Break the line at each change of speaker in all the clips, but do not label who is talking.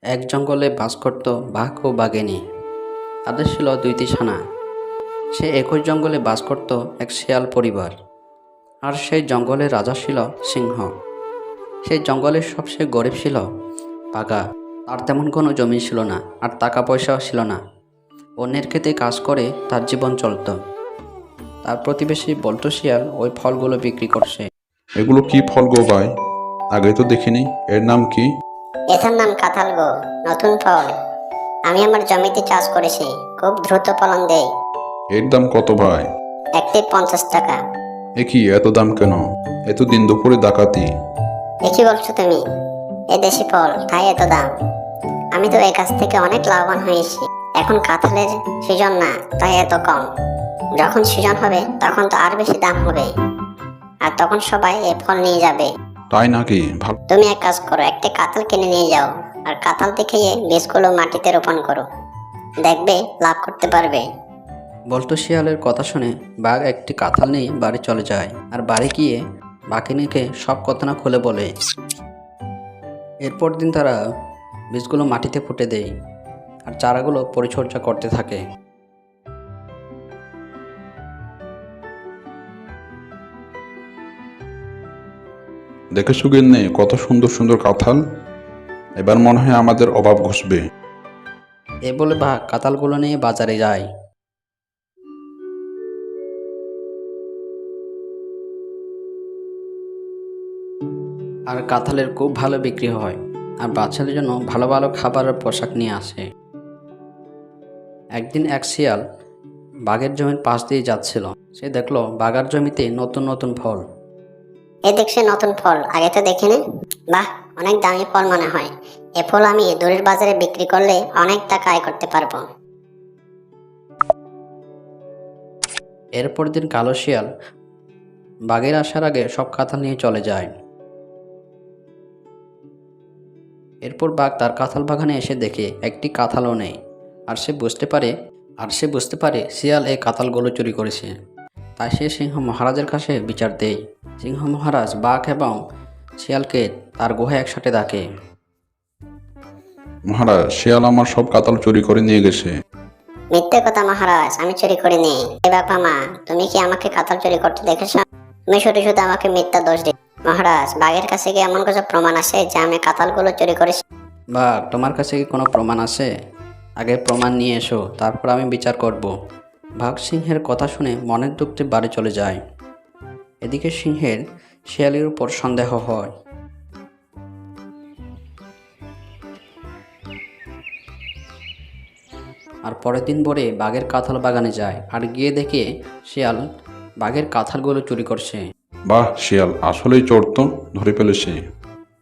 এক জঙ্গলে বাস করত বাঘ ও বাঘিনী। তাদের ছিল দুইটি ছানা। সে একই জঙ্গলে বাস করত এক শেয়াল পরিবার। আর সেই জঙ্গলের রাজা ছিল সিংহ। সেই জঙ্গলের সবচেয়ে গরিব ছিল বাঘা। তার তেমন কোনো জমি ছিল না, আর টাকা পয়সাও ছিল না। অন্যের খেতে কাজ করে তার জীবন চলত। তার প্রতিবেশী বল্টু শিয়াল ওই ফলগুলো বিক্রি করছে।
এগুলো কি ফল গো ভাই? আগে তো দেখিনি। এর নাম কি?
এটার নাম কাঁঠাল গো, নতুন ফল। আমি আমার জমিতে চাষ করেছি, খুব দ্রুত ফলন দেয়।
এর দাম কত ভাই?
একটি 50 টাকা।
এ কি এত দাম কেন? এত দিন দুপুরে ডাকাতি।
দেখি বলছো তুমি, এ দেশি ফল তাই এত দাম। আমি তো এই কাছ থেকে অনেক লাভবান হয়েছি। এখন কাঁঠালের সিজন না, তাই এত কম। যখন সিজন হবে তখন তো আর বেশি দাম হবে, আর তখন সবাই এই ফল নিয়ে যাবে।
তাই নাকি? ভালো।
তুমি এক কাজ করো, একটা কাঁঠাল কিনে নিয়ে যাও, আর কাঁঠাল দেখে বীজগুলো মাটিতে রোপণ করো। দেখবে লাভ করতে পারবে।
বল্টু শিয়ালের কথা শুনে বাঘ একটি কাঁঠাল নিয়ে বাড়ি চলে যায়, আর বাড়ি গিয়ে বাঘিনীকে সব কথা না খুলে বলে। এরপর দিন তারা বীজগুলো মাটিতে পুঁতে দেয়, আর চারাগুলো পরিচর্যা করতে থাকে।
দেখেছো গিন্নি, কত সুন্দর সুন্দর কাঁঠাল। এবার মনে হয় আমাদের অভাব ঘুষবে।
এ বলে বাঘ কাঁঠালগুলো নিয়ে বাজারে যায়। আর কাঁঠালের খুব ভালো বিক্রি হয়, আর বাচ্চাদের জন্য ভালো ভালো খাবার আর পোশাক নিয়ে আসে। একদিন এক শিয়াল বাঘের জমির পাশ দিয়ে যাচ্ছিল। সে দেখলো বাঘার জমিতে নতুন নতুন ফল।
এ দেখছি নতুন ফল, আগে তো দেখিনি। বাহ, অনেক দামি ফল মনে হয়। এ ফল আমি দূরের বাজারে বিক্রি করলে অনেক টাকা আয় করতে পারবো।
এরপর দিন কালো শিয়াল বাঘের আসার আগে সব কাঁঠাল নিয়ে চলে যায়। এরপর বাঘ তার কাঁঠাল বাগানে এসে দেখে একটি কাঁঠালও নেই। আর সে বুঝতে পারে শিয়াল এই কাঁঠালগুলো চুরি করেছে। তাই সে সিংহ মহারাজের কাছে বিচার দেয়। সিংহ মহারাজ বাঘ এবং শিয়ালকে তার গুহায় একসাথে ডাকে।
মহারাজ, শিয়াল আমার সব কাঁঠাল চুরি করে নিয়ে গেছে।
মিথ্যে কথা মহারাজ, আমি চুরি করিনি। এ বাবা মা, তুমি কি আমাকে কাঁঠাল চুরি করতে দেখেছ? তুমি শুধু শুধু আমাকে মিথ্যা দোষ দিই। মহারাজ, বাঘের কাছে কি এমন কিছু প্রমাণ আছে যে আমি কাঁঠালগুলো চুরি করেছি?
বাঘ, তোমার কাছে কি কোনো প্রমাণ আছে? আগে প্রমাণ নিয়ে এসো, তারপর আমি বিচার করব। বাঘ সিংহের কথা শুনে মনের দুঃখে বাড়ি চলে যায়। এদিকে সিংহের শিয়ালের উপর সন্দেহ হয়। আর পরের দিন ভোরে বাঘের কাঁঠাল বাগানে যায়, আর গিয়ে দেখে শিয়াল বাঘের কাঁঠালগুলো চুরি করছে।
বাহ, শিয়াল আসলেই চোর তো, ধরে ফেলেছে।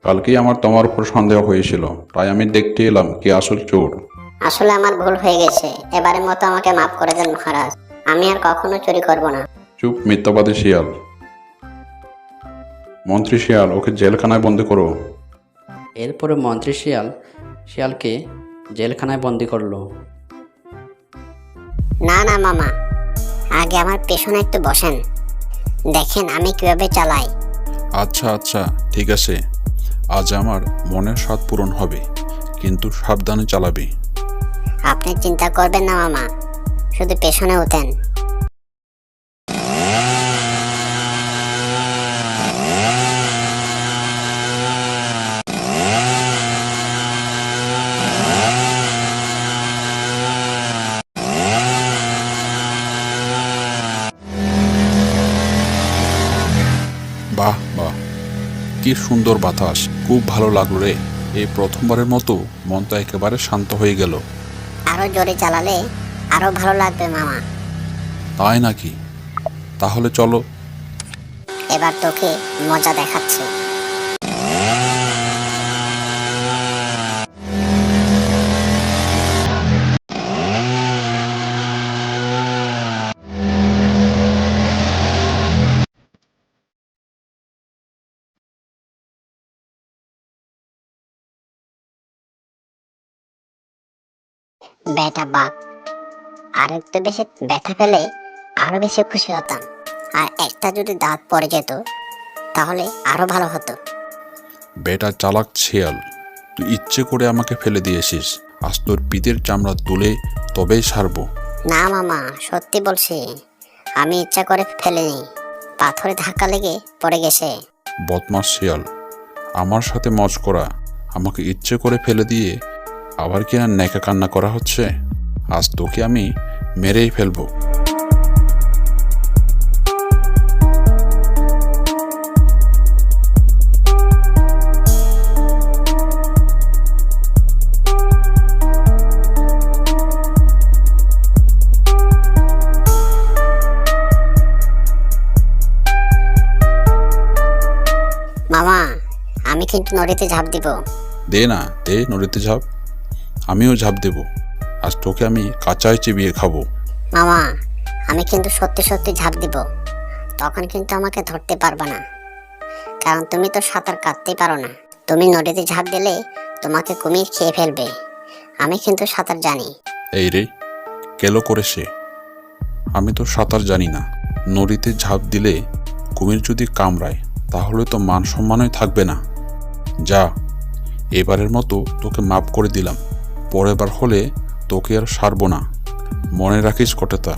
কালকেই আমার তোমার উপর সন্দেহ হয়েছিল, তাই আমি দেখতে এলাম কে আসল চোর।
আসলে আমার ভুল হয়ে গেছে, এবারের মতো আমাকে মাফ করে দেন মহারাজ। আমি আর কখনো চুরি করব না।
চুপ মিথ্যাবাদী শিয়াল। মন্ত্রী শিয়াল, ওকে জেলখানায় বন্দি করো।
এরপরে মন্ত্রী শিয়ালকে জেলখানায় বন্দি করলো।
না না মামা, আগে আমার পেছনে একটু বসেন, দেখেন আমি কিভাবে চালাই।
আচ্ছা আচ্ছা, ঠিক আছে। আজ আমার মনের স্বাদ পূরণ হবে, কিন্তু সাবধানে চালাবি।
আপনি চিন্তা করবেন না মামা, শুধু পেছনে ওঠেন।
বাহ বাহ, কি সুন্দর বাতাস, খুব ভালো লাগলো রে। এই প্রথমবারের মতো মনটা একেবারে শান্ত হয়ে গেল।
আরো জোরে চালালে আরো ভালো লাগবে মামা।
তাই নাকি? তাহলে চলো।
এবার তোকে মজা দেখাচ্ছি। বেটা বাঘ, আর একটু বেশি ব্যথা পেলে আরো বেশি খুশি হতাম। আর একটা যদি দাঁত পড়ে যেত তাহলে আরো ভালো হতো।
বেটা চালাক শিয়াল, তুই ইচ্ছে করে আমাকে ফেলে দিয়েছিস। আজ তোর পিঠের চামড়া তুলে তবেই ছাড়বো।
না মামা, সত্যি বলছি, আমি ইচ্ছা করে ফেলিনি, পাথরে ধাক্কা লেগে পড়ে গেছে।
বদমাস শিয়াল, আমার সাথে মজ করা, আমাকে ইচ্ছে করে ফেলে দিয়ে আবার কি না নেকা কান্না করা হচ্ছে? আজ তোকে আমি মেরেই ফেলবো।
মামা, আমি কিন্তু নদীতে ঝাঁপ দিব।
দে না, দে নদীতে ঝাঁপ, আমিও ঝাঁপ দেব। আজ তোকে আমি কাঁচায় চিবিয়ে খাবো।
মামা, আমি কিন্তু সত্যি সত্যি ঝাঁপ দিব, তখন কিন্তু আমাকে ধরতে পারবে না, কারণ তুমি তো সাঁতার কাটতেই পারো না। তুমি নদীতে ঝাঁপ দিলে তোমাকে কুমির খেয়ে ফেলবে। আমি কিন্তু সাঁতার জানি।
এই রে, কেলো করে সে। আমি তো সাঁতার জানি না। নদীতে ঝাঁপ দিলে কুমির যদি কামড়ায় তাহলে তো মান সম্মানই থাকবে না। যা, এবারের মতো তোকে মাফ করে দিলাম। পরের বার হলে তোকে আর ছাড়বো না, মনে রাখিস কটেতা।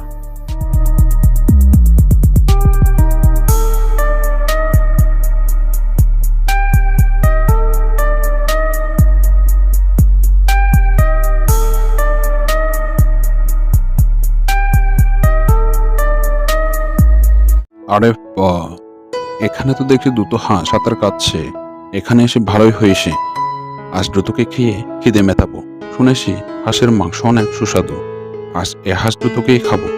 আরে এখানে তো দেখছি দুটো হাঁস সাঁতার কাটছে। এখানে এসে ভালোই হয়েছে। আজ দুটোকে খেয়ে খিদে মেটাবো। শুনেছি হাঁসের মাংস অনেক সুস্বাদু। আজ এ হাঁস দুটোকেই খাবো।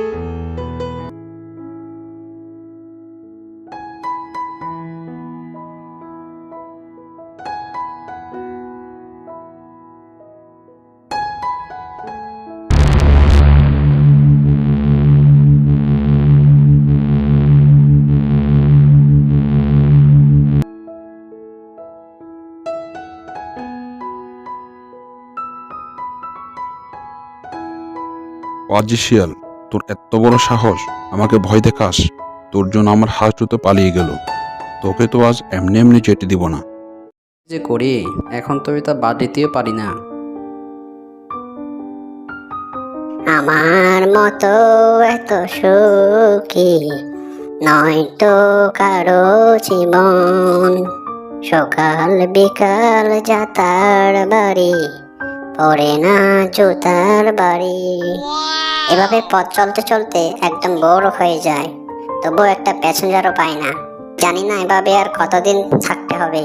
পাজি শিয়াল, তোর এত বড় সাহস, আমাকে ভয় দেখাস? তোর জন্য আমার হাঁস দুটো পালিয়ে গেল। তোকে তো আজ এমনি এমনি যেতে দিব না।
যে করি এখন তো তা বাদ দিতেও পারি না।
আমার মতো এত সুখী নয়তো কারো জীবন, সকাল বিকাল যাতার বাড়ি, পড়ে না জুতার বাড়ি। এভাবে পথ চলতে চলতে একদম বোর হয়ে যায়, তবুও একটা প্যাসেঞ্জারও পায় না। জানি না এভাবে আর কতদিন থাকতে হবে।